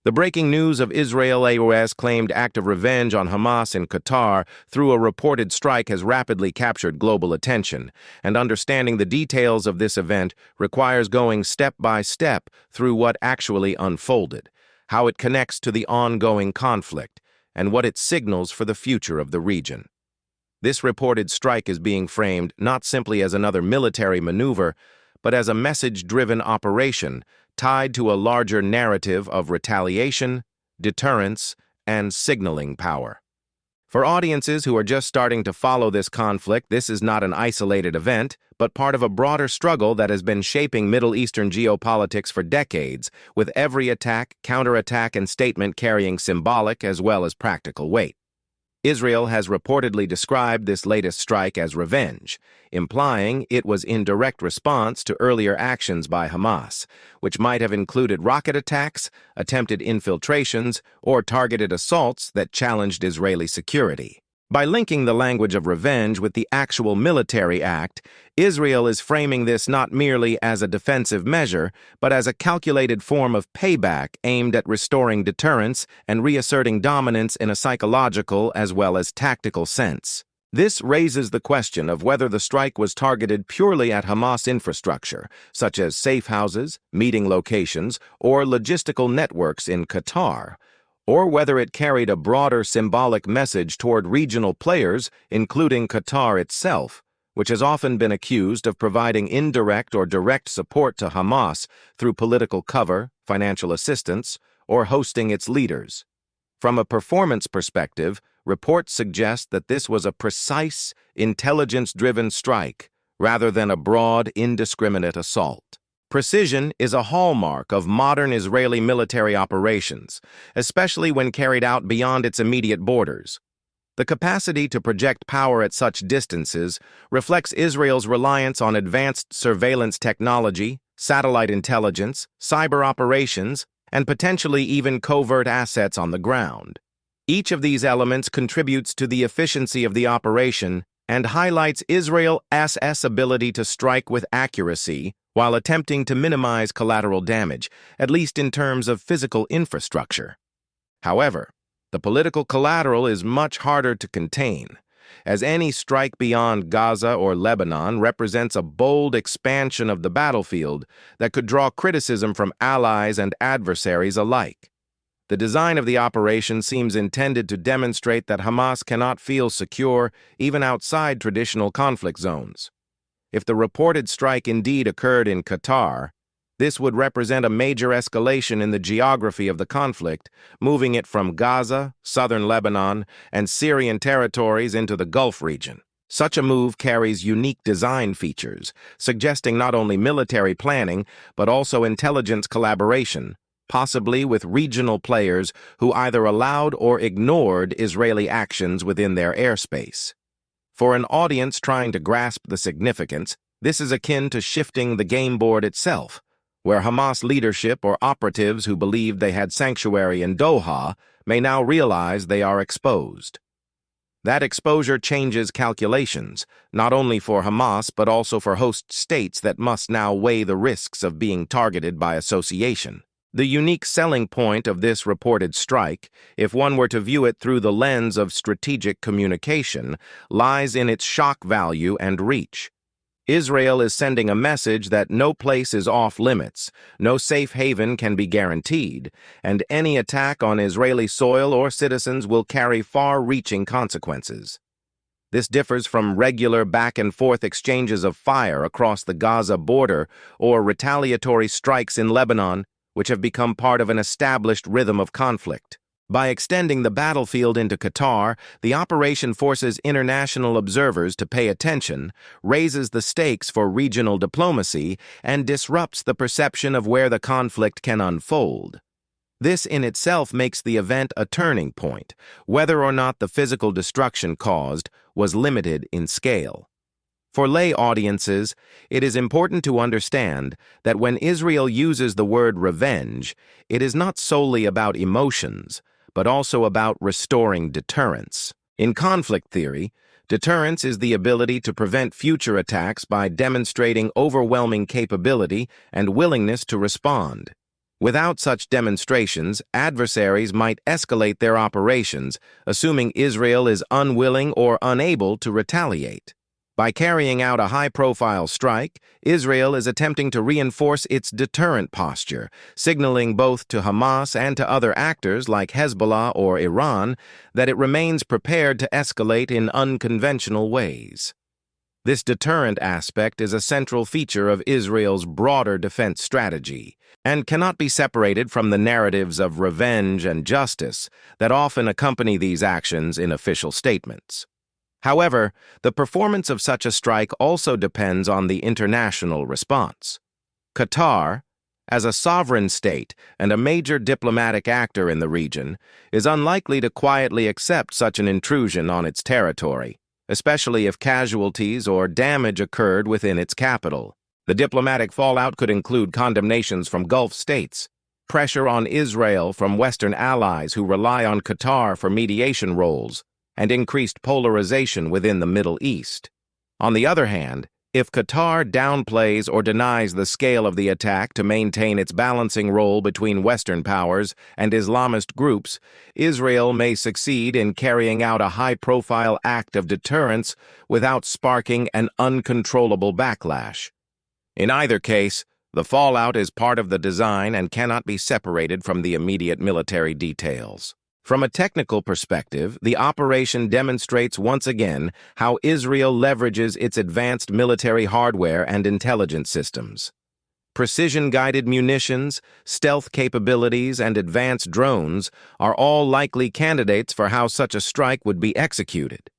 The breaking news of Israel's claimed act of revenge on Hamas in Qatar through a reported strike has rapidly captured global attention, and understanding the details of this event requires going step by step through what actually unfolded, how it connects to the ongoing conflict, and what it signals for the future of the region. This reported strike is being framed not simply as another military maneuver, but as a message-driven operation tied to a larger narrative of retaliation, deterrence, and signaling power. For audiences who are just starting to follow this conflict, this is not an isolated event, but part of a broader struggle that has been shaping Middle Eastern geopolitics for decades, with every attack, counterattack, and statement carrying symbolic as well as practical weight. Israel has reportedly described this latest strike as revenge, implying it was in direct response to earlier actions by Hamas, which might have included rocket attacks, attempted infiltrations, or targeted assaults that challenged Israeli security. By linking the language of revenge with the actual military act, Israel is framing this not merely as a defensive measure, but as a calculated form of payback aimed at restoring deterrence and reasserting dominance in a psychological as well as tactical sense. This raises the question of whether the strike was targeted purely at Hamas infrastructure, such as safe houses, meeting locations, or logistical networks in Qatar, or whether it carried a broader symbolic message toward regional players, including Qatar itself, which has often been accused of providing indirect or direct support to Hamas through political cover, financial assistance, or hosting its leaders. From a performance perspective, reports suggest that this was a precise, intelligence-driven strike rather than a broad, indiscriminate assault. Precision is a hallmark of modern Israeli military operations, especially when carried out beyond its immediate borders. The capacity to project power at such distances reflects Israel's reliance on advanced surveillance technology, satellite intelligence, cyber operations, and potentially even covert assets on the ground. Each of these elements contributes to the efficiency of the operation and highlights Israel's ability to strike with accuracy while attempting to minimize collateral damage, at least in terms of physical infrastructure. However, the political collateral is much harder to contain, as any strike beyond Gaza or Lebanon represents a bold expansion of the battlefield that could draw criticism from allies and adversaries alike. The design of the operation seems intended to demonstrate that Hamas cannot feel secure even outside traditional conflict zones. If the reported strike indeed occurred in Qatar, this would represent a major escalation in the geography of the conflict, moving it from Gaza, southern Lebanon, and Syrian territories into the Gulf region. Such a move carries unique design features, suggesting not only military planning, but also intelligence collaboration, possibly with regional players who either allowed or ignored Israeli actions within their airspace. For an audience trying to grasp the significance, this is akin to shifting the game board itself, where Hamas leadership or operatives who believed they had sanctuary in Doha may now realize they are exposed. That exposure changes calculations, not only for Hamas but also for host states that must now weigh the risks of being targeted by association. The unique selling point of this reported strike, if one were to view it through the lens of strategic communication, lies in its shock value and reach. Israel is sending a message that no place is off limits, no safe haven can be guaranteed, and any attack on Israeli soil or citizens will carry far-reaching consequences. This differs from regular back-and-forth exchanges of fire across the Gaza border or retaliatory strikes in Lebanon, which have become part of an established rhythm of conflict. By extending the battlefield into Qatar, the operation forces international observers to pay attention, raises the stakes for regional diplomacy, and disrupts the perception of where the conflict can unfold. This in itself makes the event a turning point, whether or not the physical destruction caused was limited in scale. For lay audiences, it is important to understand that when Israel uses the word revenge, it is not solely about emotions, but also about restoring deterrence. In conflict theory, deterrence is the ability to prevent future attacks by demonstrating overwhelming capability and willingness to respond. Without such demonstrations, adversaries might escalate their operations, assuming Israel is unwilling or unable to retaliate. By carrying out a high-profile strike, Israel is attempting to reinforce its deterrent posture, signaling both to Hamas and to other actors like Hezbollah or Iran that it remains prepared to escalate in unconventional ways. This deterrent aspect is a central feature of Israel's broader defense strategy and cannot be separated from the narratives of revenge and justice that often accompany these actions in official statements. However, the performance of such a strike also depends on the international response. Qatar, as a sovereign state and a major diplomatic actor in the region, is unlikely to quietly accept such an intrusion on its territory, especially if casualties or damage occurred within its capital. The diplomatic fallout could include condemnations from Gulf states, pressure on Israel from Western allies who rely on Qatar for mediation roles, and increased polarization within the Middle East. On the other hand, if Qatar downplays or denies the scale of the attack to maintain its balancing role between Western powers and Islamist groups, Israel may succeed in carrying out a high-profile act of deterrence without sparking an uncontrollable backlash. In either case, the fallout is part of the design and cannot be separated from the immediate military details. From a technical perspective, the operation demonstrates once again how Israel leverages its advanced military hardware and intelligence systems. Precision-guided munitions, stealth capabilities, and advanced drones are all likely candidates for how such a strike would be executed.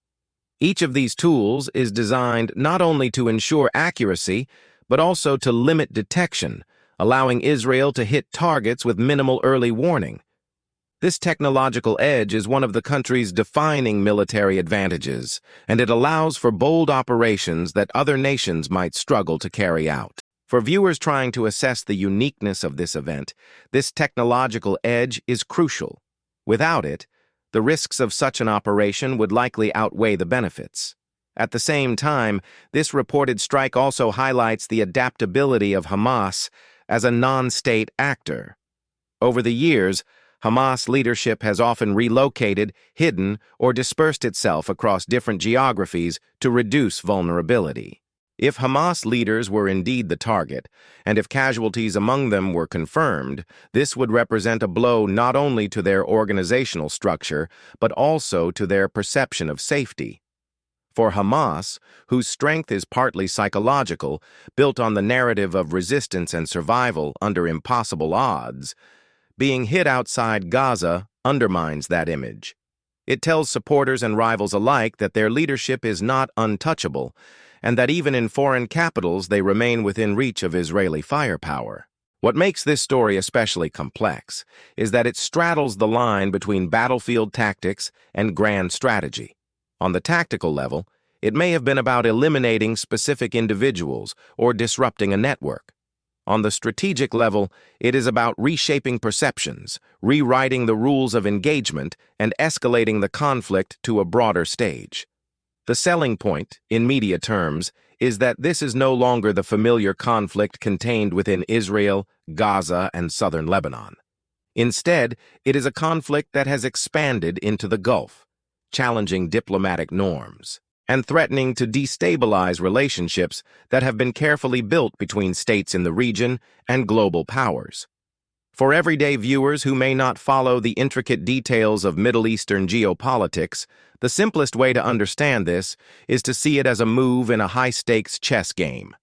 Each of these tools is designed not only to ensure accuracy, but also to limit detection, allowing Israel to hit targets with minimal early warning. This technological edge is one of the country's defining military advantages, and it allows for bold operations that other nations might struggle to carry out. For viewers trying to assess the uniqueness of this event, this technological edge is crucial. Without it, the risks of such an operation would likely outweigh the benefits. At the same time, this reported strike also highlights the adaptability of Hamas as a non-state actor. Over the years, Hamas leadership has often relocated, hidden, or dispersed itself across different geographies to reduce vulnerability. If Hamas leaders were indeed the target, and if casualties among them were confirmed, this would represent a blow not only to their organizational structure, but also to their perception of safety. For Hamas, whose strength is partly psychological, built on the narrative of resistance and survival under impossible odds, being hit outside Gaza undermines that image. It tells supporters and rivals alike that their leadership is not untouchable, and that even in foreign capitals they remain within reach of Israeli firepower. What makes this story especially complex is that it straddles the line between battlefield tactics and grand strategy. On the tactical level, it may have been about eliminating specific individuals or disrupting a network. On the strategic level, it is about reshaping perceptions, rewriting the rules of engagement, and escalating the conflict to a broader stage. The selling point, in media terms, is that this is no longer the familiar conflict contained within Israel, Gaza, and southern Lebanon. Instead, it is a conflict that has expanded into the Gulf, challenging diplomatic norms and threatening to destabilize relationships that have been carefully built between states in the region and global powers. For everyday viewers who may not follow the intricate details of Middle Eastern geopolitics, the simplest way to understand this is to see it as a move in a high-stakes chess game.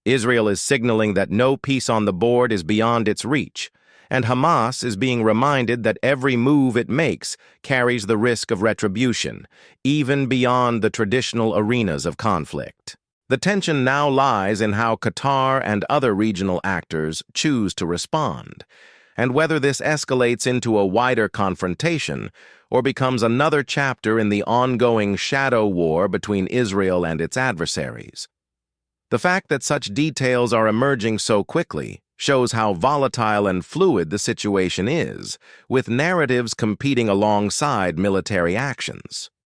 Israel is signaling that no piece on the board is beyond its reach, and Hamas is being reminded that every move it makes carries the risk of retribution, even beyond the traditional arenas of conflict. The tension now lies in how Qatar and other regional actors choose to respond, and whether this escalates into a wider confrontation or becomes another chapter in the ongoing shadow war between Israel and its adversaries. The fact that such details are emerging so quickly shows how volatile and fluid the situation is, with narratives competing alongside military actions.